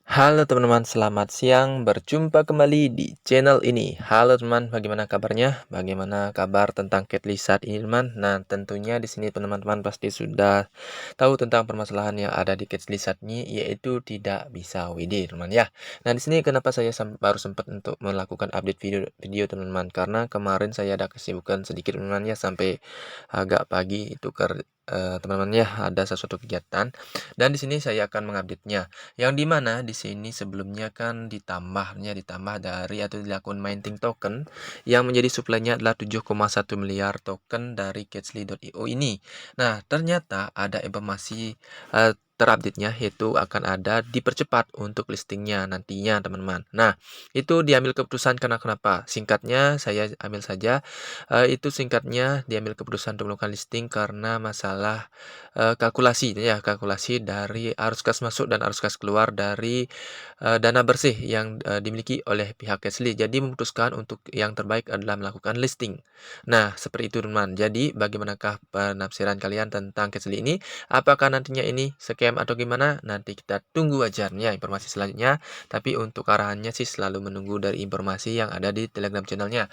Halo teman-teman, selamat siang. Berjumpa kembali di channel ini. Halo teman, bagaimana kabarnya? Bagaimana kabar tentang Catly saat ini, teman? Nah, tentunya di sini teman-teman pasti sudah tahu tentang permasalahan yang ada di Catly saat ini, yaitu tidak bisa WD, teman ya. Nah, di sini kenapa saya baru sempat untuk melakukan update video teman-teman? Karena kemarin saya ada kesibukan sedikit teman-teman ya, sampai agak pagi itu teman-teman ya, ada sesuatu kegiatan. Dan di sini saya akan mengupdate-nya. Yang dimana di sini sebelumnya kan ditambah dari atau dilakukan minting token yang menjadi suplainya adalah 7,1 miliar token dari Catly.io ini. Nah, ternyata ada informasi terupdate-nya, yaitu akan ada dipercepat untuk listingnya nantinya teman-teman. Nah, itu diambil keputusan karena kenapa? Singkatnya saya ambil saja, itu singkatnya diambil keputusan untuk melakukan listing karena masalah kalkulasi dari arus kas masuk dan arus kas keluar dari dana bersih yang dimiliki oleh pihak Catly. Jadi memutuskan untuk yang terbaik adalah melakukan listing. Nah, seperti itu teman. Jadi bagaimanakah penafsiran kalian tentang Catly ini? Apakah nantinya ini scam atau gimana? Nanti kita tunggu aja ya informasi selanjutnya. Tapi untuk arahannya sih selalu menunggu dari informasi yang ada di Telegram channelnya.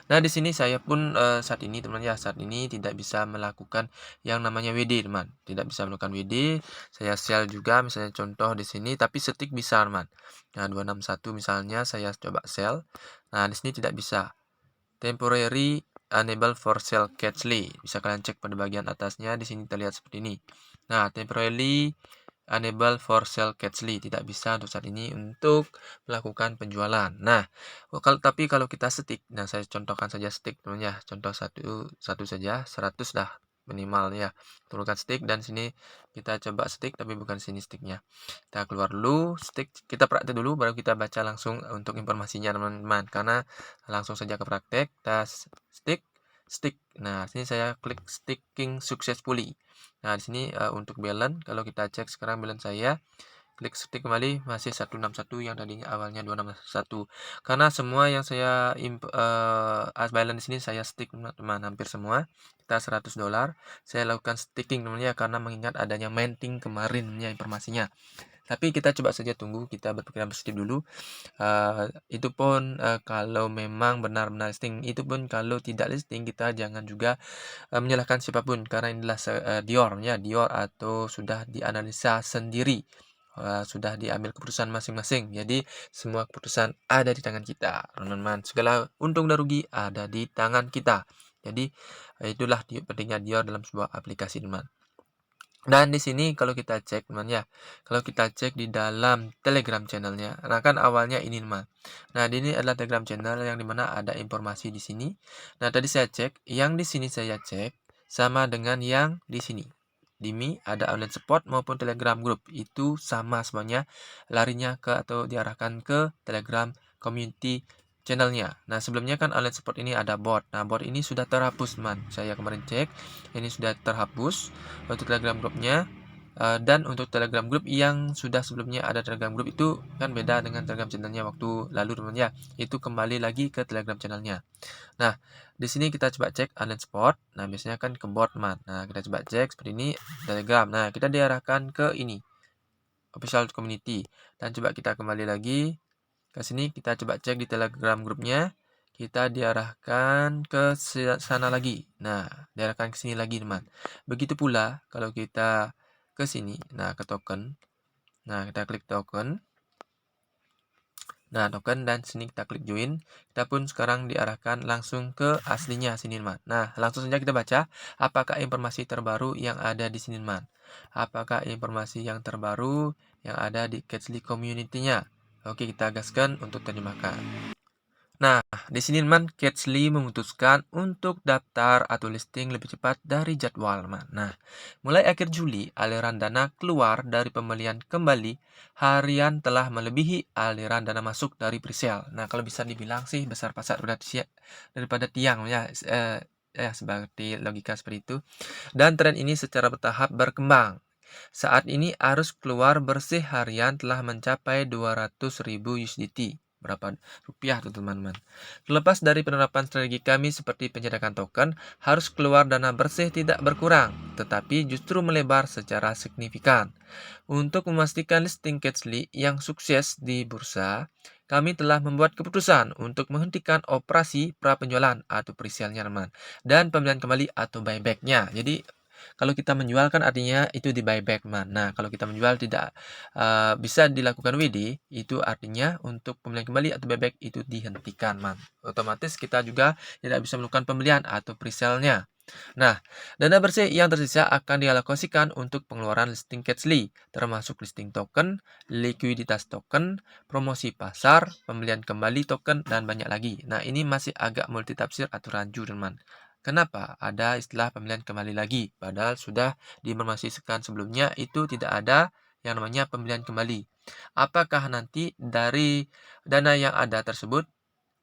Nah, di sini saya pun saat ini teman ya, saat ini tidak bisa melakukan yang namanya WD, teman. Tidak bisa melakukan WD. Saya sell juga misalnya contoh di sini, tapi stick bisa, teman. Nah, 261 misalnya saya coba sell. Nah, di sini tidak bisa. Temporary unable for sell Catly. Bisa kalian cek pada bagian atasnya, di sini terlihat seperti ini. Nah, temporarily unable for sell Catly, tidak bisa untuk saat ini untuk melakukan penjualan. Nah, tapi kalau kita stick, nah saya contohkan saja stick teman ya, contoh satu saja, 100 dah minimal ya. Turunkan stick dan sini kita coba stick, tapi bukan sini sticknya. Kita keluar dulu stick, kita praktek dulu baru kita baca langsung untuk informasinya teman-teman, karena langsung saja ke praktek. Kita stick. Nah, sini saya klik sticking successfully. Nah, di sini untuk balance, kalau kita cek sekarang balance saya, klik stick kembali masih 161 yang tadinya awalnya 261. Karena semua yang saya balance di sini saya stick teman-teman, hampir semua. Kita $100. Saya lakukan sticking teman ya, karena mengingat adanya minting kemarin ya informasinya. Tapi kita coba saja tunggu, kita berpikiran positif dulu. Itu pun kalau memang benar-benar listing, itu pun kalau tidak listing kita jangan juga menyalahkan siapapun, karena inilah Dior ya, Dior atau sudah dianalisa sendiri, sudah diambil keputusan masing-masing. Jadi semua keputusan ada di tangan kita, teman-teman. Segala untung dan rugi ada di tangan kita. Jadi itulah pentingnya Dior dalam sebuah aplikasi, teman. Dan di sini kalau kita cek teman ya, kalau kita cek di dalam Telegram channelnya, nah kan awalnya ini teman. Nah, ini adalah Telegram channel yang dimana ada informasi di sini. Nah, tadi saya cek, yang di sini saya cek sama dengan yang di sini. Di Mi ada online support maupun Telegram group, itu sama semuanya, larinya ke atau diarahkan ke Telegram community channelnya. Nah, sebelumnya kan online support ini ada bot. Nah, bot ini sudah terhapus teman. Saya kemarin cek, ini sudah terhapus untuk Telegram grupnya. Dan untuk Telegram group yang sudah sebelumnya ada Telegram group itu kan beda dengan Telegram channelnya waktu lalu teman ya. Itu kembali lagi ke Telegram channelnya. Nah, di sini kita coba cek online support. Nah, biasanya kan ke bot teman. Nah, kita coba cek seperti ini Telegram. Nah, kita diarahkan ke ini official community. Dan coba kita kembali lagi ke sini, kita coba cek di Telegram grupnya. Kita diarahkan ke sana lagi. Nah, diarahkan ke sini lagi, teman. Begitu pula kalau kita ke sini, nah ke token. Nah, kita klik token. Nah, token dan sini kita klik join. Kita pun sekarang diarahkan langsung ke aslinya sini, teman. Nah, langsung saja kita baca apakah informasi terbaru yang ada di sini, teman. Apakah informasi yang terbaru yang ada di Catly community-nya. Oke, kita gaskan untuk terjemahkan. Nah, di sini teman, Catly memutuskan untuk daftar atau listing lebih cepat dari jadwal, teman. Nah, mulai akhir Juli, aliran dana keluar dari pembelian kembali harian telah melebihi aliran dana masuk dari presale. Nah, kalau bisa dibilang sih besar pasar daripada tiang ya, seperti logika seperti itu. Dan tren ini secara bertahap berkembang. Saat ini arus keluar bersih harian telah mencapai 200.000 USDT. berapa rupiah tuh teman-teman. Terlepas dari penerapan strategi kami seperti penyediakan token, harus keluar dana bersih tidak berkurang, tetapi justru melebar secara signifikan. Untuk memastikan listing Catchly yang sukses di bursa, kami telah membuat keputusan untuk menghentikan operasi pra-penjualan atau pre-sale-nya teman, dan pembelian kembali atau buyback-nya. Jadi kalau kita menjual kan artinya itu di buyback teman. Nah, kalau kita menjual tidak bisa dilakukan WD, itu artinya untuk pembelian kembali atau buyback itu dihentikan man. Otomatis kita juga tidak bisa melakukan pembelian atau pre-sale-nya. Nah, dana bersih yang tersisa akan dialokasikan untuk pengeluaran listing Catchly, termasuk listing token, likuiditas token, promosi pasar, pembelian kembali token, dan banyak lagi. Nah, ini masih agak multitafsir atau rancu, teman. Kenapa ada istilah pembelian kembali lagi? Padahal sudah diinformasikan sebelumnya itu tidak ada yang namanya pembelian kembali. Apakah nanti dari dana yang ada tersebut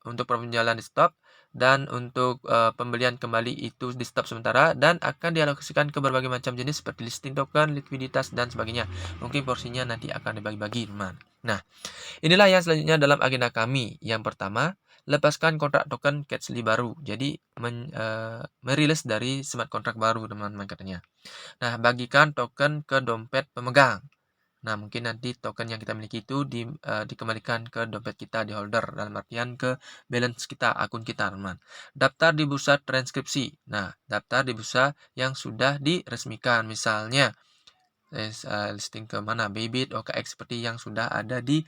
untuk penjualan di stop dan untuk pembelian kembali itu di stop sementara dan akan dialokasikan ke berbagai macam jenis seperti listing token, likuiditas dan sebagainya. Mungkin porsinya nanti akan dibagi-bagi, teman. Nah, inilah yang selanjutnya dalam agenda kami. Yang pertama, lepaskan kontrak token Catchly baru. Jadi merilis dari smart contract baru, teman-teman katanya. Nah, bagikan token ke dompet pemegang. Nah, mungkin nanti token yang kita miliki itu dikembalikan ke dompet kita di holder, dalam artian ke balance kita, akun kita, teman. Daftar di bursa transkripsi. Nah, daftar di bursa yang sudah diresmikan. Misalnya, listing ke mana? Bybit, OKX, seperti yang sudah ada di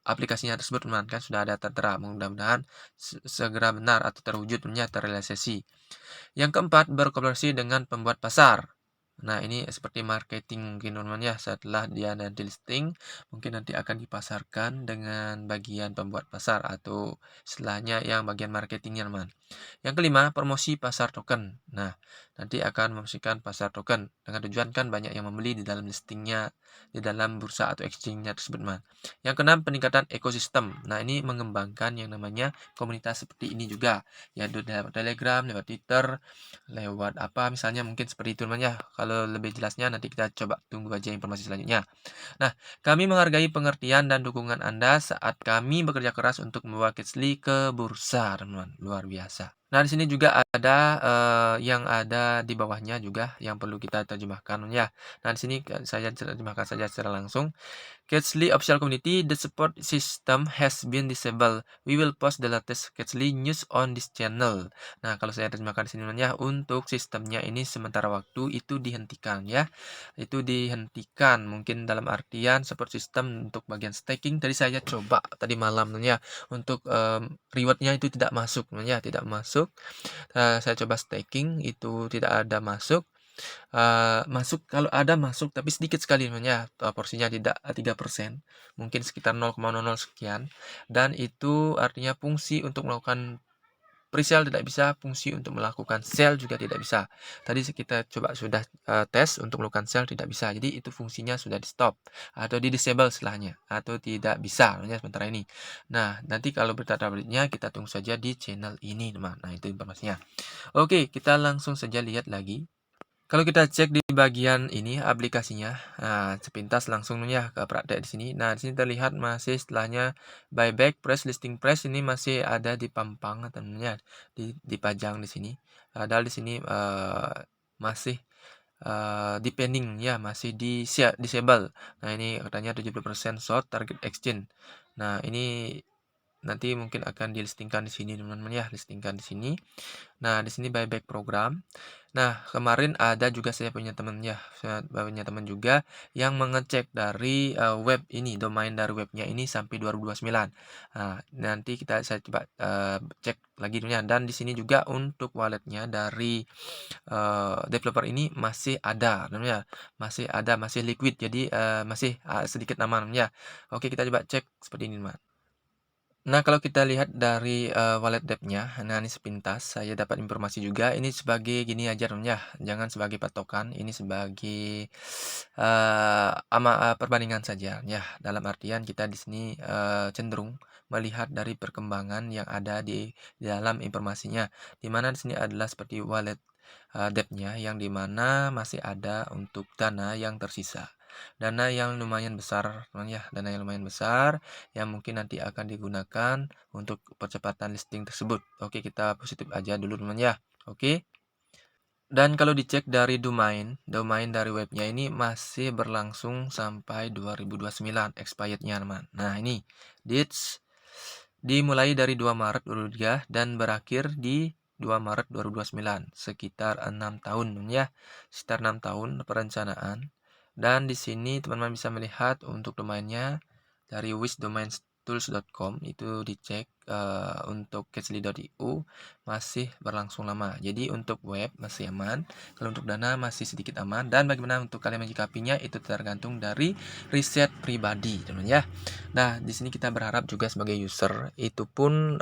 aplikasinya tersebut, teman. Kan sudah ada tertera. Mudah-mudahan segera benar atau terwujud, terrealisasi. Yang keempat, berkolaborasi dengan pembuat pasar. Nah, ini seperti marketing mungkin teman ya. Setelah dia nanti listing, mungkin nanti akan dipasarkan dengan bagian pembuat pasar atau istilahnya yang bagian marketingnya, teman. Yang kelima, promosi pasar token. Nah, nanti akan mempromosikan pasar token dengan tujuan kan banyak yang membeli di dalam listingnya, di dalam bursa atau exchange-nya tersebut, teman. Yang keenam, peningkatan ekosistem. Nah, ini mengembangkan yang namanya komunitas seperti ini juga, yaitu lewat Telegram, lewat Twitter, lewat apa misalnya mungkin seperti itu teman ya. Kalau lebih jelasnya nanti kita coba tunggu aja informasi selanjutnya. Nah, kami menghargai pengertian dan dukungan Anda saat kami bekerja keras untuk membawa Catchly ke bursa, teman. Luar biasa. Nah, di sini juga ada yang ada di bawahnya juga yang perlu kita terjemahkan ya. Nah, di sini saya terjemahkan saja secara langsung. Catchly official community, the support system has been disabled. We will post the latest Catchly news on this channel. Nah, kalau saya terjemahkan di sini ya, untuk sistemnya ini sementara waktu itu dihentikan ya. Itu dihentikan mungkin dalam artian support system untuk bagian staking tadi saya coba tadi malam ya, untuk rewardnya itu tidak masuk ya, tidak masuk. Saya coba staking itu tidak ada masuk. Masuk kalau ada masuk tapi sedikit sekali namanya, porsinya tidak 3%, mungkin sekitar 0,00 sekian, dan itu artinya fungsi untuk melakukan pre-sale tidak bisa, fungsi untuk melakukan sell juga tidak bisa. Tadi kita coba sudah tes untuk melakukan sell tidak bisa, jadi itu fungsinya sudah di-stop atau di-disable istilahnya, atau tidak bisa namanya sementara ini. Nah, nanti kalau berita-beritanya kita tunggu saja di channel ini teman. Nah, itu informasinya. Oke, kita langsung saja lihat lagi. Kalau kita cek di bagian ini aplikasinya, nah, sepintas langsung ya ke praktek di sini. Nah, di sini terlihat masih setelahnya buyback price, listing price ini masih ada di pampang temennya, dipajang di sini. Padahal di sini masih depending ya, masih disable. Nah, ini katanya 70% short target exchange. Nah, ini nanti mungkin akan dilistingkan di sini teman-teman ya, listingkan di sini. Nah, di sini buyback program. Nah, kemarin ada juga saya punya teman ya, saya punya teman juga yang mengecek dari web ini, domain dari webnya ini sampai 2029. Nah, nanti saya coba cek lagi dulu ya. Dan di sini juga untuk walletnya dari developer ini masih ada, namanya masih ada, masih liquid, jadi masih sedikit aman ya. Oke, kita coba cek seperti ini, Mas. Nah, kalau kita lihat dari wallet debt-nya, nah ini sepintas saya dapat informasi juga, ini sebagai gini aja ya, jangan sebagai patokan, ini sebagai perbandingan saja ya. Dalam artian kita di sini cenderung melihat dari perkembangan yang ada di dalam informasinya, di mana di sini adalah seperti wallet debt-nya yang dimana masih ada untuk dana yang tersisa. dana yang lumayan besar, teman ya, dana yang lumayan besar yang mungkin nanti akan digunakan untuk percepatan listing tersebut. Oke, kita positif aja dulu teman ya. Oke. Dan kalau dicek dari domain dari webnya ini masih berlangsung sampai 2029 expirednya teman. Nah ini dates dimulai dari 2 Maret 2023 dan berakhir di 2 Maret 2029, sekitar 6 tahun ya, sekitar 6 tahun perencanaan. Dan di sini teman-teman bisa melihat untuk domainnya dari wisdomainstools.com itu dicek untuk catchly.io masih berlangsung lama. Jadi untuk web masih aman, kalau untuk dana masih sedikit aman, dan bagaimana untuk kalian menyikapinya itu tergantung dari riset pribadi, teman ya. Nah, di sini kita berharap juga sebagai user itu pun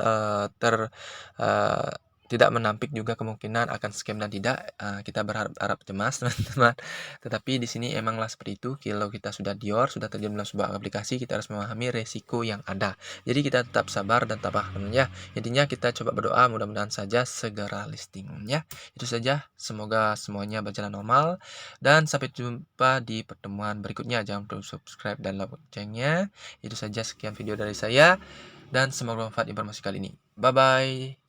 tidak menampik juga kemungkinan akan scam dan tidak. Kita berharap cemas, teman-teman. Tetapi di sini emanglah seperti itu. Kalau kita sudah sudah terjun dalam sebuah aplikasi, kita harus memahami resiko yang ada. Jadi kita tetap sabar dan tabah, teman ya. Intinya kita coba berdoa mudah-mudahan saja segera listing ya. Itu saja, semoga semuanya berjalan normal dan sampai jumpa di pertemuan berikutnya. Jangan lupa subscribe dan like loncengnya. Itu saja, sekian video dari saya dan semoga bermanfaat informasi kali ini. Bye bye.